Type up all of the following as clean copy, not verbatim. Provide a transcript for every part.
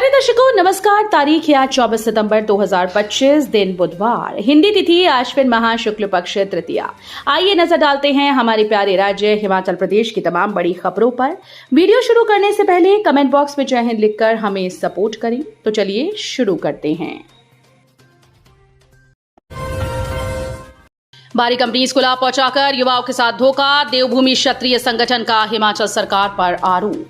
प्यारे दर्शकों नमस्कार। तारीख है आज 24 सितंबर 2025, दिन बुधवार, हिंदी तिथि आश्विन माह शुक्ल पक्ष तृतीया। आइए नजर डालते हैं हमारे प्यारे राज्य हिमाचल प्रदेश की तमाम बड़ी खबरों पर। वीडियो शुरू करने से पहले कमेंट बॉक्स में जय हिंद लिखकर हमें सपोर्ट करें। तो चलिए शुरू करते हैं। भारी कंपनीज को लाभ पहुंचाकर युवाओं के साथ धोखा, देवभूमि क्षत्रिय संगठन का हिमाचल सरकार पर आरोप।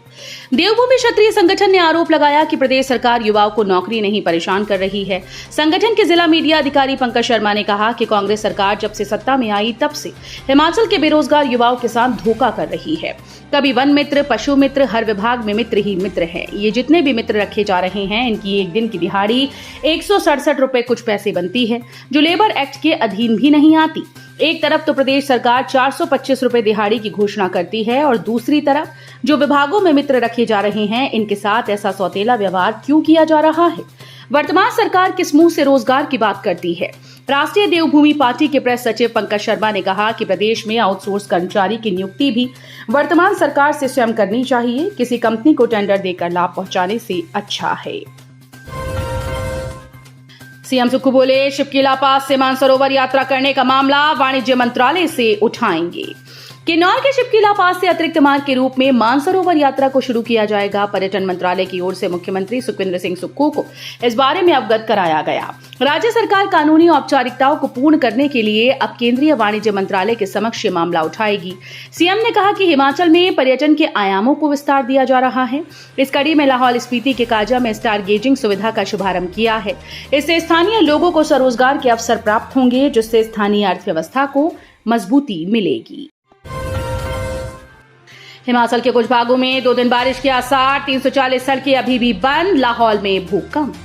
देवभूमि क्षत्रिय संगठन ने आरोप लगाया कि प्रदेश सरकार युवाओं को नौकरी नहीं परेशान कर रही है। संगठन के जिला मीडिया अधिकारी पंकज शर्मा ने कहा कि कांग्रेस सरकार जब से सत्ता में आई तब से हिमाचल के बेरोजगार युवाओं के साथ धोखा कर रही है। कभी वन मित्र, पशु मित्र, हर विभाग में मित्र ही मित्र है। ये जितने भी मित्र रखे जा रहे हैं इनकी एक दिन की दिहाड़ी 167 रुपए कुछ पैसे बनती है, जो लेबर एक्ट के अधीन भी नहीं आती। एक तरफ तो प्रदेश सरकार 425 रुपए दिहाड़ी की घोषणा करती है और दूसरी तरफ जो विभागों में मित्र रखे जा रहे हैं इनके साथ ऐसा सौतेला व्यवहार क्यों किया जा रहा है। वर्तमान सरकार किस मुंह से रोजगार की बात करती है। राष्ट्रीय देवभूमि पार्टी के प्रेस सचिव पंकज शर्मा ने कहा कि प्रदेश में आउटसोर्स कर्मचारी की नियुक्ति भी वर्तमान सरकार से स्वयं करनी चाहिए। किसी कंपनी को टेंडर देकर लाभ पहुंचाने से अच्छा है। सीएम सुक्खू बोले, शिपकीला पास से मानसरोवर यात्रा करने का मामला वाणिज्य मंत्रालय से उठाएंगे। किन्नौर के शिपकीला पास से अतिरिक्त मार्ग के रूप में मानसरोवर यात्रा को शुरू किया जाएगा। पर्यटन मंत्रालय की ओर से मुख्यमंत्री सुखविंदर सिंह सुक्खू को इस बारे में अवगत कराया गया। राज्य सरकार कानूनी औपचारिकताओं को पूर्ण करने के लिए अब केंद्रीय वाणिज्य मंत्रालय के समक्ष ये मामला उठाएगी। सीएम ने कहा कि हिमाचल में पर्यटन के आयामों को विस्तार दिया जा रहा है। इस कड़ी में लाहौल स्पीति के काजा में स्टार गेजिंग सुविधा का शुभारंभ किया है। इससे स्थानीय लोगों को स्वरोजगार के अवसर प्राप्त होंगे, जिससे स्थानीय अर्थव्यवस्था को मजबूती मिलेगी। हिमाचल के कुछ भागों में 2 दिन बारिश के आसार, 340 सड़कें अभी भी बंद, लाहौल में भूकंप।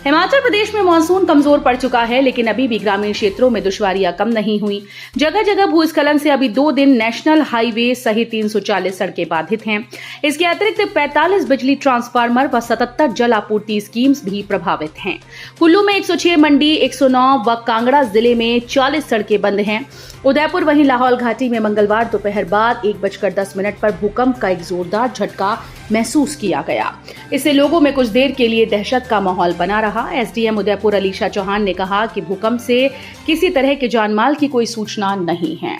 हिमाचल प्रदेश में मानसून कमजोर पड़ चुका है, लेकिन अभी भी ग्रामीण क्षेत्रों में दुश्वारियां कम नहीं हुई। जगह जगह भूस्खलन से अभी 2 दिन नेशनल हाईवे सहित 340 सड़कें बाधित हैं। इसके अतिरिक्त 45 बिजली ट्रांसफार्मर व 77 जल आपूर्ति स्कीम्स भी प्रभावित हैं। कुल्लू में 106, मंडी 109 व कांगड़ा जिले में 40 सड़कें बंद हैं। उदयपुर वहीं लाहौल घाटी में मंगलवार दोपहर बाद 1:10 पर भूकंप का एक जोरदार झटका महसूस किया गया। इससे लोगों में कुछ देर के लिए दहशत का माहौल बना रहा। एसडीएम उदयपुर अलीशा चौहान ने कहा कि भूकंप से किसी तरह के जानमाल की कोई सूचना नहीं है।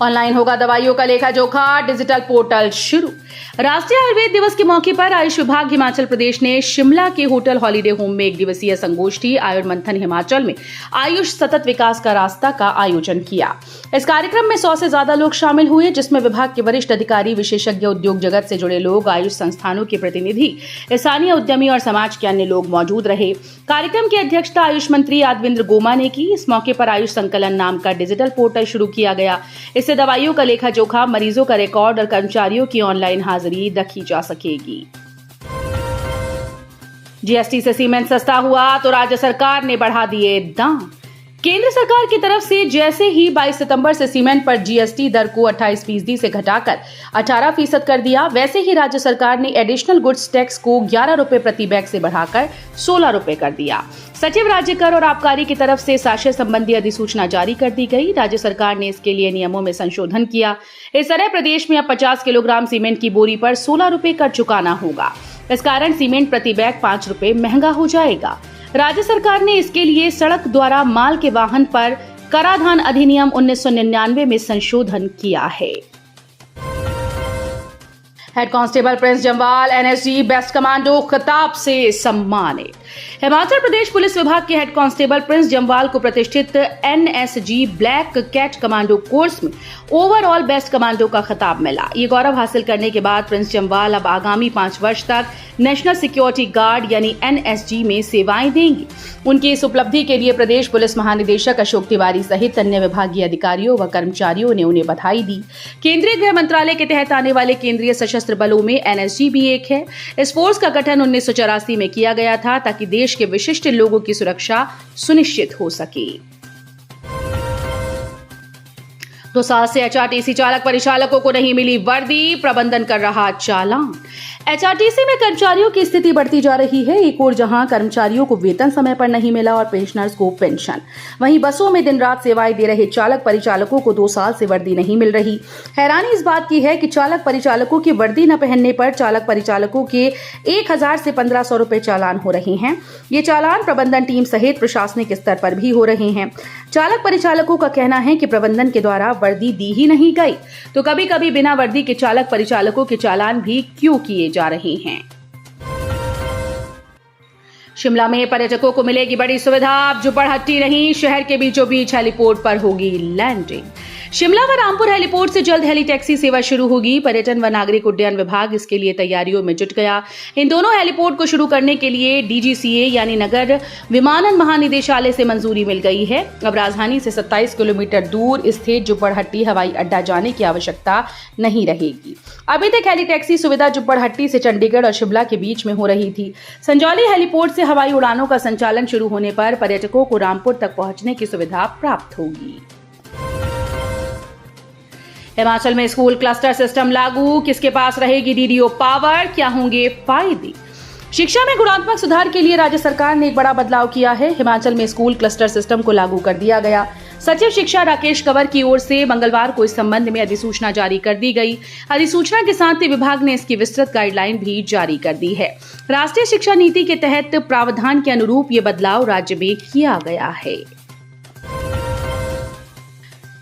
ऑनलाइन होगा दवाइयों का लेखा जोखा, डिजिटल पोर्टल शुरू। राष्ट्रीय आयुर्वेद दिवस के मौके पर आयुष विभाग हिमाचल प्रदेश ने शिमला के होटल हॉलीडे होम में 1 दिवसीय संगोष्ठी आयुर्मंथन हिमाचल में आयुष सतत विकास का रास्ता का आयोजन किया। इस कार्यक्रम में 100 से ज्यादा लोग शामिल हुए, जिसमें विभाग के वरिष्ठ अधिकारी, विशेषज्ञ, उद्योग जगत से जुड़े लोग, आयुष संस्थानों के प्रतिनिधि, स्थानीय उद्यमी और समाज के अन्य लोग मौजूद रहे। कार्यक्रम की अध्यक्षता आयुष मंत्री यादविंद्र गोमा ने की। इस मौके पर आयुष संकलन नाम का डिजिटल पोर्टल शुरू किया गया। इससे दवाइयों का लेखा जोखा, मरीजों का रिकॉर्ड और कर्मचारियों की ऑनलाइन हाजिरी रखी जा सकेगी। जीएसटी से सीमेंट सस्ता हुआ तो राज्य सरकार ने बढ़ा दिए दाम। केंद्र सरकार की तरफ से जैसे ही 22 सितंबर से सीमेंट पर जीएसटी दर को 28% से घटाकर 18% कर दिया, वैसे ही राज्य सरकार ने एडिशनल गुड्स टैक्स को 11 रुपए प्रति बैग से बढ़ाकर 16 रुपए कर दिया। सचिव राज्य कर और आबकारी की तरफ से साक्ष्य संबंधी अधिसूचना जारी कर दी गई। राज्य सरकार ने इसके लिए नियमों में संशोधन किया। इस तरह प्रदेश में अब 50 किलोग्राम सीमेंट की बोरी पर 16 रुपए कर चुकाना होगा। इस कारण सीमेंट प्रति बैग 5 रुपए महंगा हो जाएगा। राज्य सरकार ने इसके लिए सड़क द्वारा माल के वाहन पर कराधान अधिनियम 1999 में संशोधन किया है। Head constable Prince Jamwal NSG best commando खिताब से सम्मानित। हिमाचल प्रदेश पुलिस विभाग के हेड कांस्टेबल प्रिंस जम्वाल को प्रतिष्ठित NSG black cat commando course में ओवरऑल बेस्ट कमांडो का खिताब मिला। ये गौरव हासिल करने के बाद प्रिंस जम्वाल अब आगामी 5 वर्ष तक नेशनल सिक्योरिटी गार्ड यानी एनएसजी में सेवाएं देंगी। उनकी इस उपलब्धि के लिए प्रदेश पुलिस महानिदेशक अशोक तिवारी सहित अन्य विभागीय अधिकारियों व कर्मचारियों ने उन्हें बधाई दी। केंद्रीय गृह मंत्रालय के तहत आने वाले केंद्रीय सशस्त्र बलों में एनएसजी भी एक है। इस फोर्स का गठन 1984 में किया गया था ताकि देश के विशिष्ट लोगों की सुरक्षा सुनिश्चित हो सके। 2 साल से एचआरटीसी चालक परिचालकों को नहीं मिली वर्दी, प्रबंधन कर रहा चालान। एचआरटीसी में कर्मचारियों की स्थिति बढ़ती जा रही है। एक ओर जहां कर्मचारियों को वेतन समय पर नहीं मिला और पेंशनर्स को पेंशन, वहीं बसों में दिन रात सेवाएं दे रहे चालक परिचालकों को 2 साल से वर्दी नहीं मिल रही। हैरानी इस बात की है कि चालक परिचालकों की वर्दी न पहनने पर चालक परिचालकों के 1000 से 1500 रुपए चालान हो रहे हैं। ये चालान प्रबंधन टीम सहित प्रशासनिक स्तर पर भी हो रहे हैं। चालक परिचालकों का कहना है कि प्रबंधन के द्वारा वर्दी दी ही नहीं गई, तो कभी कभी बिना वर्दी के चालक परिचालकों के चालान भी क्यों किए जा रहे हैं। शिमला में पर्यटकों को मिलेगी बड़ी सुविधा। अब जुब्बड़हट्टी नहीं, शहर के बीचों बीच हेलीपोर्ट पर होगी लैंडिंग। शिमला व रामपुर हेलीपोर्ट से जल्द हेली टैक्सी सेवा शुरू होगी। पर्यटन व नागरिक उड्डयन विभाग इसके लिए तैयारियों में जुट गया। इन दोनों हेलीपोर्ट को शुरू करने के लिए डीजीसीए यानी नगर विमानन महानिदेशालय से मंजूरी मिल गई है। अब राजधानी से 27 किलोमीटर दूर स्थित जुब्बड़हट्टी हवाई अड्डा जाने की आवश्यकता नहीं रहेगी। अभी तक हेली टैक्सी सुविधा जुब्बड़हट्टी से चंडीगढ़ और शिमला के बीच में हो रही थी। संजौली हेलीपोर्ट से हवाई उड़ानों का संचालन शुरू होने पर पर्यटकों को रामपुर तक पहुंचने की सुविधा प्राप्त होगी। हिमाचल में स्कूल क्लस्टर सिस्टम लागू, किसके पास रहेगी डीडीओ पावर, क्या होंगे फायदे। शिक्षा में गुणात्मक सुधार के लिए राज्य सरकार ने एक बड़ा बदलाव किया है। हिमाचल में स्कूल क्लस्टर सिस्टम को लागू कर दिया गया। सचिव शिक्षा राकेश कंवर की ओर से मंगलवार को इस संबंध में अधिसूचना जारी कर दी गई। अधिसूचना के साथ ही विभाग ने इसकी विस्तृत गाइडलाइन भी जारी कर दी है। राष्ट्रीय शिक्षा नीति के तहत प्रावधान के अनुरूप ये बदलाव राज्य में किया गया है।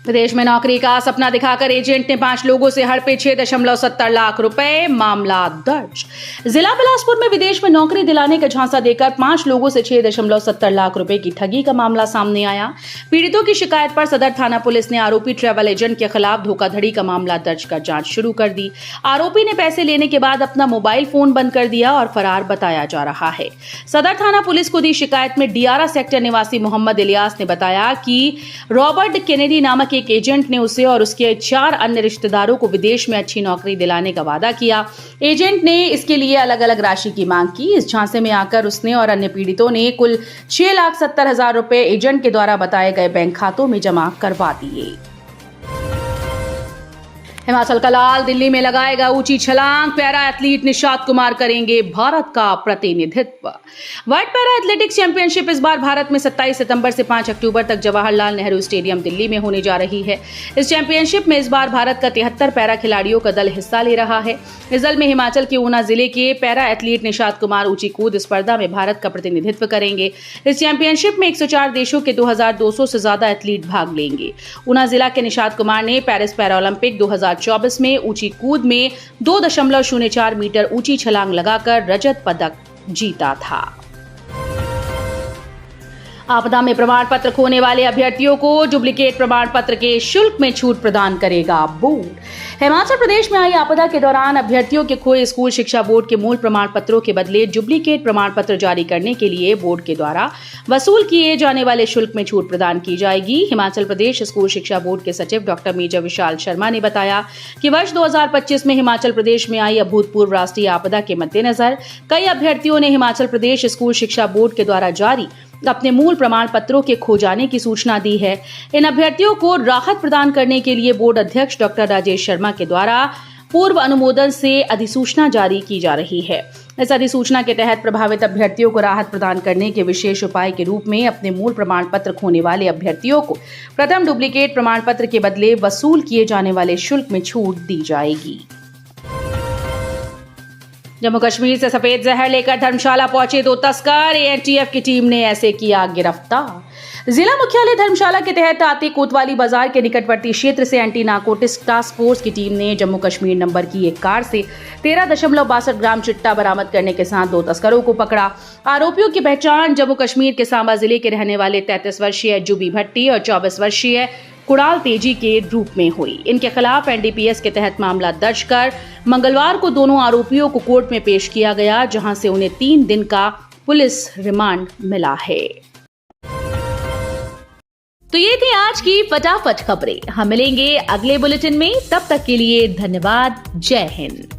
प्रदेश में नौकरी का सपना दिखाकर एजेंट ने 5 लोगों से हड़पे 6.70 लाख रुपए, मामला दर्ज। जिला बिलासपुर में विदेश में नौकरी दिलाने का झांसा देकर 5 लोगों से 6.70 लाख रुपए की ठगी का मामला सामने आया। पीड़ितों की शिकायत पर सदर थाना पुलिस ने आरोपी ट्रैवल एजेंट के खिलाफ धोखाधड़ी का मामला दर्ज कर जांच शुरू कर दी। आरोपी ने पैसे लेने के बाद अपना मोबाइल फोन बंद कर दिया और फरार बताया जा रहा है। सदर थाना पुलिस को दी शिकायत में डियारा सेक्टर निवासी मोहम्मद इलियास ने बताया कि रॉबर्ट केनेडी नामक एक एजेंट ने उसे और उसके 4 अन्य रिश्तेदारों को विदेश में अच्छी नौकरी दिलाने का वादा किया। एजेंट ने इसके लिए अलग अलग राशि की मांग की। इस झांसे में आकर उसने और अन्य पीड़ितों ने कुल 6,70,000 रुपए एजेंट के द्वारा बताए गए बैंक खातों में जमा करवा दिए। हिमाचल का लाल दिल्ली में लगाएगा ऊंची छलांग, पैरा एथलीट निशात कुमार करेंगे भारत का प्रतिनिधित्व। वर्ल्ड पैरा एथलेटिक्स चैंपियनशिप इस बार भारत में 27 सितंबर से 5 अक्टूबर तक जवाहरलाल नेहरू स्टेडियम दिल्ली में होने जा रही है। इस चैंपियनशिप में इस बार भारत का 73 पैरा खिलाड़ियों का दल हिस्सा ले रहा है। इस दल में हिमाचल के ऊना जिले के पैरा एथलीट निशात कुमार ऊंची कूद स्पर्धा में भारत का प्रतिनिधित्व करेंगे। इस चैंपियनशिप में 104 देशों के 2200 से ज्यादा एथलीट भाग लेंगे। ऊना जिला के निशात कुमार ने पेरिस पैरालंपिक 2024 में ऊंची कूद में 2.04 मीटर ऊंची छलांग लगाकर रजत पदक जीता था। आपदा में प्रमाण पत्र खोने वाले अभ्यर्थियों को डुप्लीकेट प्रमाण पत्र के शुल्क में छूट प्रदान करेगा बोर्ड। हिमाचल प्रदेश में आई आपदा के दौरान अभ्यर्थियों के खोए स्कूल शिक्षा बोर्ड के मूल प्रमाण पत्रों के बदले डुप्लीकेट प्रमाण पत्र जारी करने के लिए बोर्ड के द्वारा वसूल किए जाने वाले शुल्क में छूट प्रदान की जाएगी। हिमाचल प्रदेश स्कूल शिक्षा बोर्ड के सचिव डॉक्टर मेजर विशाल शर्मा ने बताया कि वर्ष 2025 में हिमाचल प्रदेश में आई अभूतपूर्व राष्ट्रीय आपदा के मद्देनजर कई अभ्यर्थियों ने हिमाचल प्रदेश स्कूल शिक्षा बोर्ड के द्वारा जारी अपने मूल प्रमाण पत्रों के खो जाने की सूचना दी है। इन अभ्यर्थियों को राहत प्रदान करने के लिए बोर्ड अध्यक्ष डॉक्टर राजेश शर्मा के द्वारा पूर्व अनुमोदन से अधिसूचना जारी की जा रही है। इस अधिसूचना के तहत प्रभावित अभ्यर्थियों को राहत प्रदान करने के विशेष उपाय के रूप में अपने मूल प्रमाण पत्र खोने वाले अभ्यर्थियों को प्रथम डुप्लीकेट प्रमाण पत्र के बदले वसूल किए जाने वाले शुल्क में छूट दी जाएगी। जम्मू कश्मीर से सफेद जहर लेकर धर्मशाला पहुंचे 2 तस्कर, एएनटीएफ की टीम ने ऐसे किया गिरफ्तार। जिला मुख्यालय धर्मशाला के तहत आते कोतवाली बाजार के निकटवर्ती क्षेत्र से एंटी नारकोटिक्स टास्क फोर्स की टीम ने जम्मू कश्मीर नंबर की एक कार से 13.62 ग्राम चिट्टा बरामद करने के साथ 2 तस्करों को पकड़ा। आरोपियों की पहचान जम्मू कश्मीर के सांबा जिले के रहने वाले 33 वर्षीय जुबी भट्टी और 24 वर्षीय कुणाल तेजी के रूप में हुई। इनके खिलाफ एनडीपीएस के तहत मामला दर्ज कर मंगलवार को दोनों आरोपियों को कोर्ट में पेश किया गया, जहां से उन्हें 3 दिन का पुलिस रिमांड मिला है। तो ये थी आज की फटाफट खबरें। हम मिलेंगे अगले बुलेटिन में, तब तक के लिए धन्यवाद। जय हिंद।